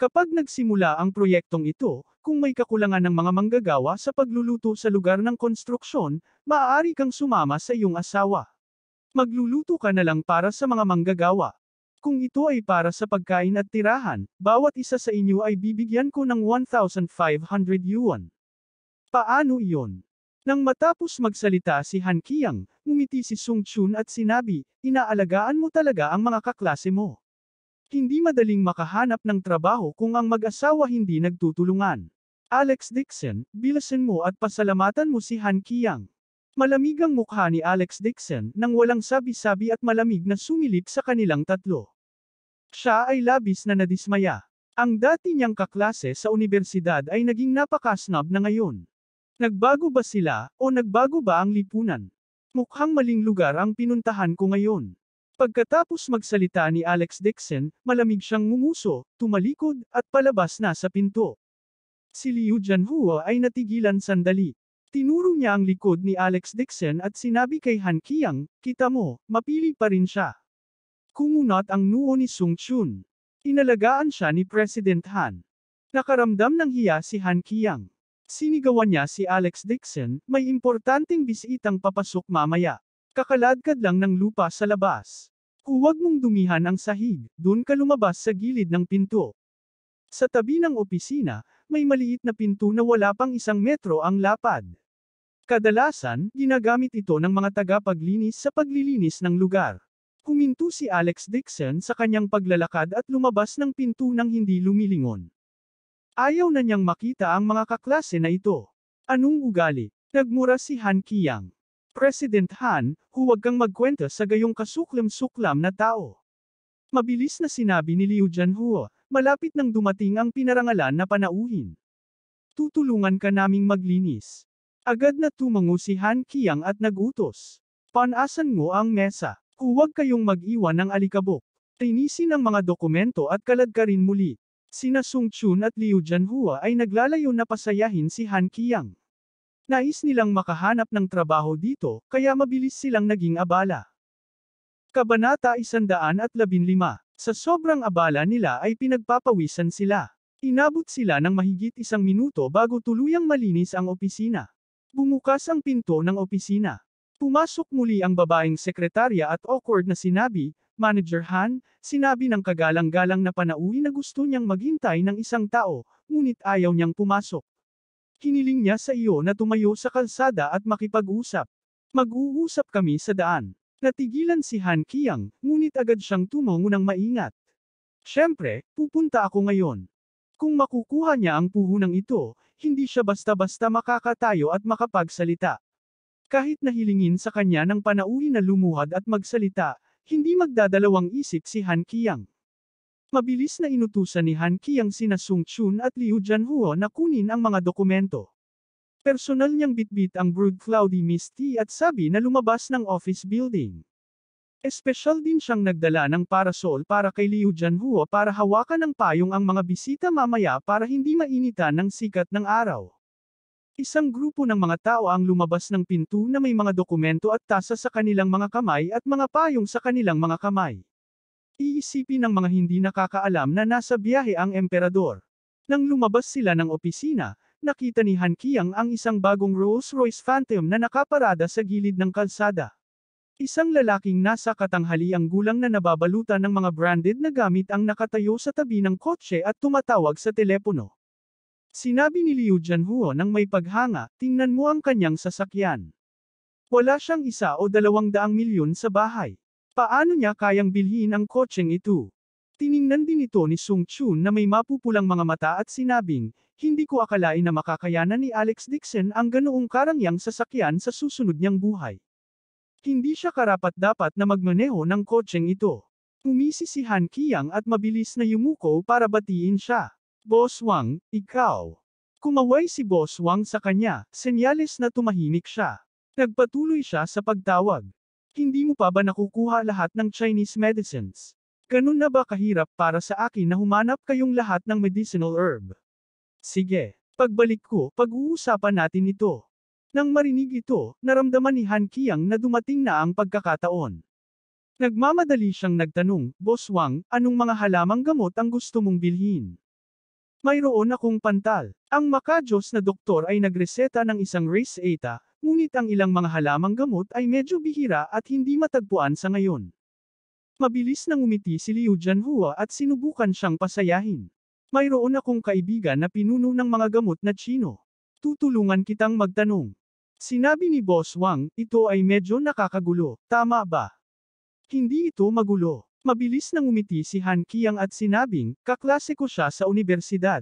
Kapag nagsimula ang proyektong ito, kung may kakulangan ng mga manggagawa sa pagluluto sa lugar ng konstruksyon, maaari kang sumama sa iyong asawa. Magluluto ka na lang para sa mga manggagawa. Kung ito ay para sa pagkain at tirahan, bawat isa sa inyo ay bibigyan ko ng 1,500 yuan. Paano iyon? Nang matapos magsalita si Han Qiang, ngumiti si Sung Chun at sinabi, inaalagaan mo talaga ang mga kaklase mo. Hindi madaling makahanap ng trabaho kung ang mag-asawa hindi nagtutulungan. Alex Dixon, bilasin mo at pasalamatan mo si Han Qiang. Malamig ang mukha ni Alex Dixon nang walang sabi-sabi at malamig na sumilip sa kanilang tatlo. Siya ay labis na nadismaya. Ang dati niyang kaklase sa unibersidad ay naging napakasnob na ngayon. Nagbago ba sila, o nagbago ba ang lipunan? Mukhang maling lugar ang pinuntahan ko ngayon. Pagkatapos magsalita ni Alex Dixon, malamig siyang ngumuso, tumalikod, at palabas na sa pinto. Si Liu Jianhua ay natigilan sandali. Tinuro niya ang likod ni Alex Dixon at sinabi kay Han Qiang, kita mo, mapili pa rin siya. Kumunot ang noo ni Sung Chun. Inalagaan siya ni President Han. Nakaramdam ng hiya si Han Qiang. Sinigawan niya si Alex Dixon, may importanteng bisitang papasok mamaya. Kakaladkad lang ng lupa sa labas. Huwag mong dumihan ang sahig, dun ka lumabas sa gilid ng pinto. Sa tabi ng opisina, may maliit na pinto na wala pang 1 metro ang lapad. Kadalasan, ginagamit ito ng mga tagapaglinis sa paglilinis ng lugar. Huminto si Alex Dixon sa kanyang paglalakad at lumabas ng pinto nang hindi lumilingon. Ayaw na niyang makita ang mga kaklase na ito. Anong ugali? Nagmura si Han Qiang. President Han, huwag kang magkwenta sa gayong kasuklam-suklam na tao. Mabilis na sinabi ni Liu Jianhua, malapit nang dumating ang pinarangalan na panauhin. Tutulungan ka naming maglinis. Agad na tumango si Han Qiang at nagutos. Panasan mo ang mesa. Huwag kayong mag-iwan ng alikabok. Linisin ang mga dokumento at kaladkarin muli. Sina Sung Chun at Liu Jianhua ay naglalayo na pasayahin si Han Qiang. Nais nilang makahanap ng trabaho dito, kaya mabilis silang naging abala. Kabanata 115. Sa sobrang abala nila ay pinagpapawisan sila. Inabot sila ng mahigit 1 minuto bago tuluyang malinis ang opisina. Bumukas ang pinto ng opisina. Pumasok muli ang babaeng sekretarya at awkward na sinabi, Manager Han, sinabi ng kagalang-galang na panauhin na gusto niyang maghintay ng isang tao, ngunit ayaw niyang pumasok. Hiniling niya sa iyo na tumayo sa kalsada at makipag-usap. Mag-uusap kami sa daan. Natigilan si Han Qiang, ngunit agad siyang tumango ng maingat. Siyempre, pupunta ako ngayon. Kung makukuha niya ang puhunang ito, hindi siya basta-basta makakatayo at makapagsalita. Kahit nahilingin sa kanya ng panauhin na lumuhad at magsalita, hindi magdadalawang isip si Han Qiang. Mabilis na inutusan ni Han Qiang sina Sung Chun at Liu Jianhua na kunin ang mga dokumento. Personal niyang bitbit ang brewed cloudy mist tea at sabi na lumabas ng office building. Espesyal din siyang nagdala ng parasol para kay Liu Jianhua para hawakan ng payong ang mga bisita mamaya para hindi mainitan ng sikat ng araw. Isang grupo ng mga tao ang lumabas ng pinto na may mga dokumento at tasa sa kanilang mga kamay at mga payong sa kanilang mga kamay. Iisipin ng mga hindi nakakaalam na nasa biyahe ang emperador. Nang lumabas sila ng opisina, nakita ni Han Qiang ang isang bagong Rolls-Royce Phantom na nakaparada sa gilid ng kalsada. Isang lalaking nasa katanghaliang gulang na nababalutan ng mga branded na gamit ang nakatayo sa tabi ng kotse at tumatawag sa telepono. Sinabi ni Liu Jianhuo nang may paghanga, tingnan mo ang kanyang sasakyan. Wala siyang 1 o 2 milyon sa bahay. Paano niya kayang bilhin ang kotseng ito? Tiningnan din ito ni Sung Chun na may mapupulang mga mata at sinabing, hindi ko akalain na makakayanan ni Alex Dixon ang ganoong karangyang sasakyan sa susunod niyang buhay. Hindi siya karapat-dapat na magmaneho ng kotseng ito. Umisi si Han Qiang at mabilis na yumuko para batiin siya. Boss Wang, ikaw. Kumaway si Boss Wang sa kanya, senyales na tumahimik siya. Nagpatuloy siya sa pagtawag. Hindi mo pa ba nakukuha lahat ng Chinese medicines? Ganun na ba kahirap para sa akin na humanap kayong lahat ng medicinal herb? Sige, pagbalik ko, pag-uusapan natin ito. Nang marinig ito, naramdaman ni Han Qiang na dumating na ang pagkakataon. Nagmamadali siyang nagtanong, Boss Wang, anong mga halamang gamot ang gusto mong bilhin? Mayroon akong pantal. Ang makajos na doktor ay nagreseta ng isang race eta, ngunit ang ilang mga halamang gamot ay medyo bihira at hindi matagpuan sa ngayon. Mabilis nang umiti si Liu Jianhuo at sinubukan siyang pasayahin. Mayroon akong kaibigan na pinuno ng mga gamot na Chino. Tutulungan kitang magtanong. Sinabi ni Boss Wang, ito ay medyo nakakagulo, tama ba? Hindi ito magulo. Mabilis nang umiti si Han Qiang at sinabing, kaklase ko siya sa universidad.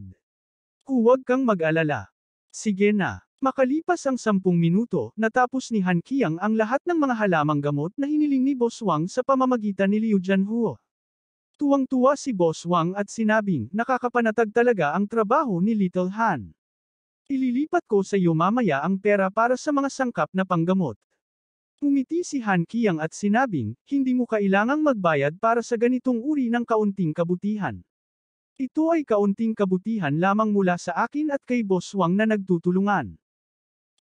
Huwag kang mag-alala. Sige na. Makalipas ang 10 minuto, natapos ni Han Qiang ang lahat ng mga halamang gamot na hiniling ni Boss Wang sa pamamagitan ni Liu Jianhuo. Tuwang-tuwa si Boss Wang at sinabing, nakakapanatag talaga ang trabaho ni Little Han. Ililipat ko sa iyo mamaya ang pera para sa mga sangkap na panggamot. Umiti si Han Qiang at sinabing, hindi mo kailangang magbayad para sa ganitong uri ng kaunting kabutihan. Ito ay kaunting kabutihan lamang mula sa akin at kay Boss Wang na nagtutulungan.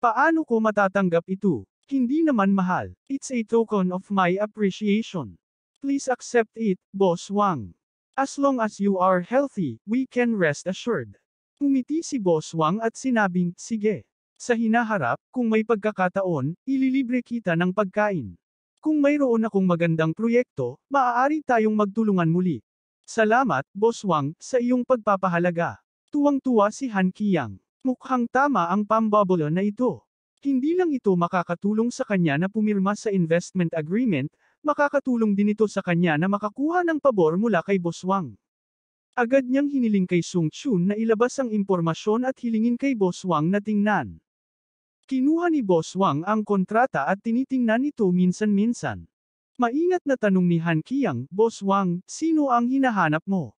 Paano ko matatanggap ito? Hindi naman mahal. It's a token of my appreciation. Please accept it, Boss Wang. As long as you are healthy, we can rest assured. Umiti si Boss Wang at sinabing, sige. Sa hinaharap, kung may pagkakataon, ililibre kita ng pagkain. Kung mayroon akong magandang proyekto, maaari tayong magtulungan muli. Salamat, Boss Wang, sa iyong pagpapahalaga. Tuwang-tuwa si Han Qiang. Mukhang tama ang pambabolo na ito. Hindi lang ito makakatulong sa kanya na pumirma sa investment agreement, makakatulong din ito sa kanya na makakuha ng pabor mula kay Boss Wang. Agad niyang hiniling kay Sung Chun na ilabas ang impormasyon at hilingin kay Boss Wang na tingnan. Kinuha ni Boss Wang ang kontrata at tinitingnan ito minsan-minsan. Maingat na tanong ni Han Qiang, Boss Wang, sino ang hinahanap mo?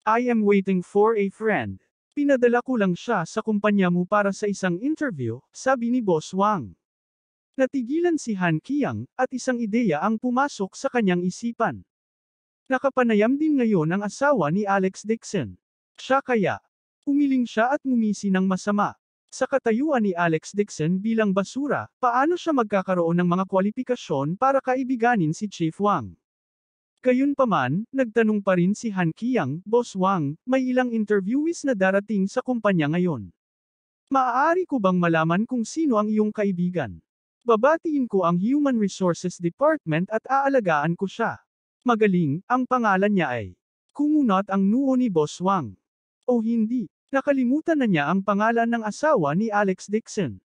I am waiting for a friend. Pinadala ko lang siya sa kumpanya mo para sa isang interview, sabi ni Boss Wang. Natigilan si Han Qiang, at isang ideya ang pumasok sa kanyang isipan. Nakapanayam din ngayon ang asawa ni Alex Dixon. Siya kaya. Umiling siya at ngumisi ng masama. Sa katayuan ni Alex Dixon bilang basura, paano siya magkakaroon ng mga kwalifikasyon para kaibiganin si Chief Wang? Gayunpaman, nagtanong pa rin si Han Qiang, Boss Wang, may ilang interviewees na darating sa kumpanya ngayon. Maaari ko bang malaman kung sino ang iyong kaibigan? Babatiin ko ang Human Resources Department at aalagaan ko siya. Magaling, ang pangalan niya ay. Kumunot ang noo ni Boss Wang. O hindi. Nakalimutan na niya ang pangalan ng asawa ni Alex Dixon.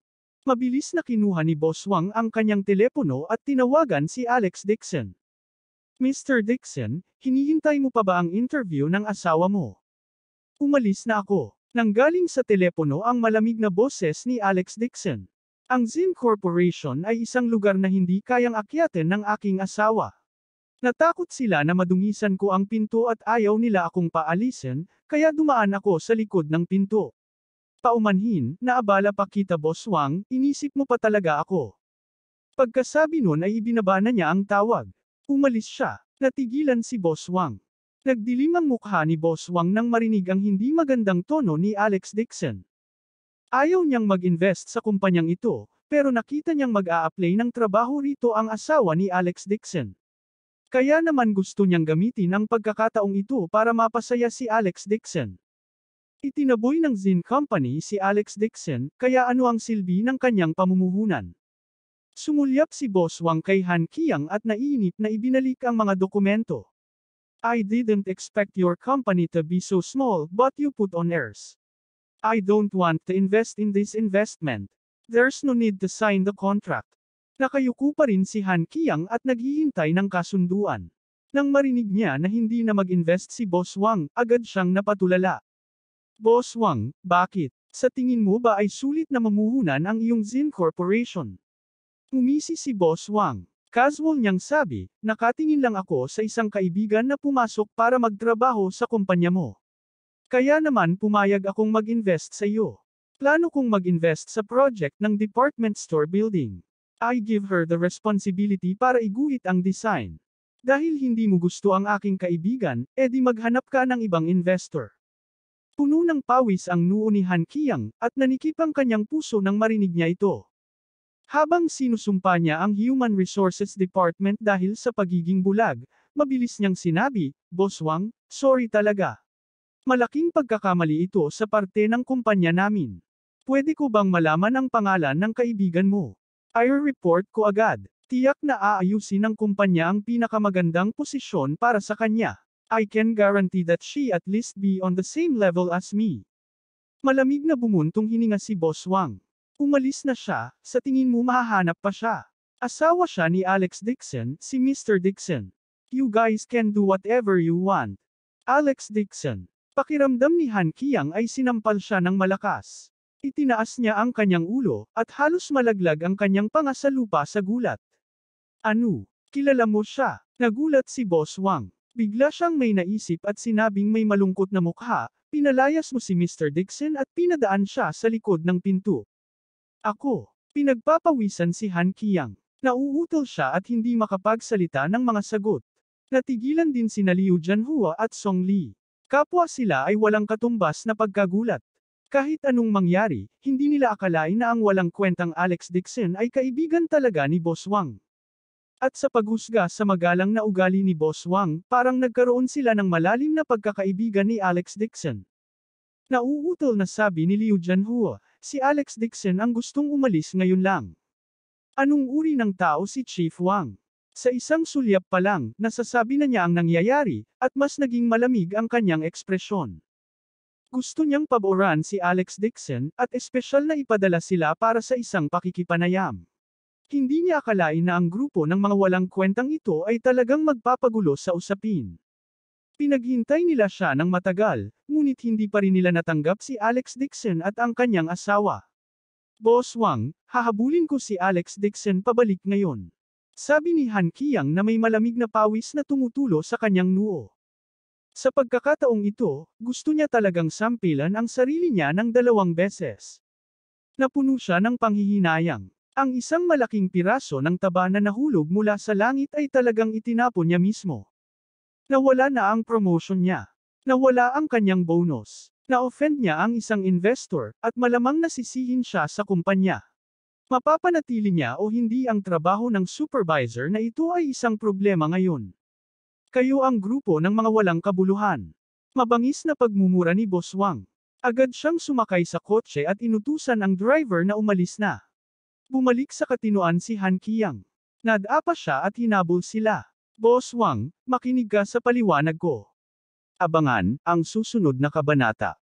Mabilis na kinuha ni Boss Wang ang kanyang telepono at tinawagan si Alex Dixon. Mr. Dixon, hinihintay mo pa ba ang interview ng asawa mo? Umalis na ako. Nanggaling sa telepono ang malamig na boses ni Alex Dixon. Ang Zin Corporation ay isang lugar na hindi kayang akyatin ng aking asawa. Natakot sila na madungisan ko ang pinto at ayaw nila akong paalisin, kaya dumaan ako sa likod ng pinto. Paumanhin, naabala pa kita Boss Wang, inisip mo pa talaga ako. Pagkasabi nun ay ibinaba na niya ang tawag. Umalis siya, natigilan si Boss Wang. Nagdilim ang mukha ni Boss Wang nang marinig ang hindi magandang tono ni Alex Dixon. Ayaw niyang mag-invest sa kumpanyang ito, pero nakita niyang mag-a-apply ng trabaho rito ang asawa ni Alex Dixon. Kaya naman gusto niyang gamitin ang pagkakataong ito para mapasaya si Alex Dixon. Itinaboy ng Zin Company si Alex Dixon, kaya ano ang silbi ng kanyang pamumuhunan? Sumulyap si Boss Wang kay Han Qiang at naiinip na ibinalik ang mga dokumento. I didn't expect your company to be so small, but you put on airs. I don't want to invest in this investment. There's no need to sign the contract. Nakayuko pa rin si Han Qiang at naghihintay ng kasunduan. Nang marinig niya na hindi na mag-invest si Boss Wang, agad siyang napatulala. Boss Wang, bakit? Sa tingin mo ba ay sulit na mamuhunan ang iyong Zin Corporation? Umisi si Boss Wang. Casual niyang sabi, nakatingin lang ako sa isang kaibigan na pumasok para magtrabaho sa kumpanya mo. Kaya naman pumayag akong mag-invest sa iyo. Plano kong mag-invest sa project ng department store building. I give her the responsibility para iguhit ang design. Dahil hindi mo gusto ang aking kaibigan, edi maghanap ka ng ibang investor. Puno ng pawis ang noo ni Han Qiang, at nanikip ang kanyang puso nang marinig niya ito. Habang sinusumpa niya ang Human Resources Department dahil sa pagiging bulag, mabilis niyang sinabi, Boss Wang, sorry talaga. Malaking pagkakamali ito sa parte ng kumpanya namin. Pwede ko bang malaman ang pangalan ng kaibigan mo? I-report ko agad. Tiyak na aayusin ng kumpanya ang pinakamagandang posisyon para sa kanya. I can guarantee that she at least be on the same level as me. Malamig na bumuntong hininga si Boss Wang. Umalis na siya, sa tingin mo mahahanap pa siya. Asawa siya ni Alex Dixon, si Mr. Dixon. You guys can do whatever you want. Alex Dixon. Pakiramdam ni Han Qiang ay sinampal siya ng malakas. Itinaas niya ang kanyang ulo, at halos malaglag ang kanyang panga sa lupa sa gulat. Ano? Kilala mo siya? Nagulat si Boss Wang. Bigla siyang may naisip at sinabing may malungkot na mukha, pinalayas mo si Mr. Dixon at pinadaan siya sa likod ng pinto. Ako. Pinagpapawisan si Han Qiang. Nauutol siya at hindi makapagsalita ng mga sagot. Natigilan din sina Liu Jianhua at Song Li. Kapwa sila ay walang katumbas na pagkagulat. Kahit anong mangyari, hindi nila akalain na ang walang kwentang Alex Dixon ay kaibigan talaga ni Boss Wang. At sa paghusga sa magalang na ugali ni Boss Wang, parang nagkaroon sila ng malalim na pagkakaibigan ni Alex Dixon. Nauutol na sabi ni Liu Jianhua, si Alex Dixon ang gustong umalis ngayon lang. Anong uri ng tao si Chief Wang? Sa isang sulyap pa lang, nasasabi na niya ang nangyayari, at mas naging malamig ang kanyang ekspresyon. Gusto niyang paboran si Alex Dixon, at espesyal na ipadala sila para sa isang pakikipanayam. Hindi niya akalain na ang grupo ng mga walang kwentang ito ay talagang magpapagulo sa usapin. Pinaghintay nila siya ng matagal, ngunit hindi pa rin nila natanggap si Alex Dixon at ang kanyang asawa. Boss Wang, hahabulin ko si Alex Dixon pabalik ngayon. Sabi ni Han Qiang na may malamig na pawis na tumutulo sa kanyang noo. Sa pagkakataong ito, gusto niya talagang sampilan ang sarili niya ng 2 beses. Napuno siya ng panghihinayang. Ang isang malaking piraso ng taba na nahulog mula sa langit ay talagang itinapon niya mismo. Nawala na ang promotion niya. Nawala ang kanyang bonus. Na-offend niya ang isang investor, at malamang nasisihin siya sa kumpanya. Mapapanatili niya o hindi ang trabaho ng supervisor na ito ay isang problema ngayon. Kayo ang grupo ng mga walang kabuluhan. Mabangis na pagmumura ni Boss Wang. Agad siyang sumakay sa kotse at inutusan ang driver na umalis na. Bumalik sa katinoan si Han Qiang. Nadapa siya at hinabol sila. Boss Wang, makinig ka sa paliwanag ko. Abangan ang susunod na kabanata.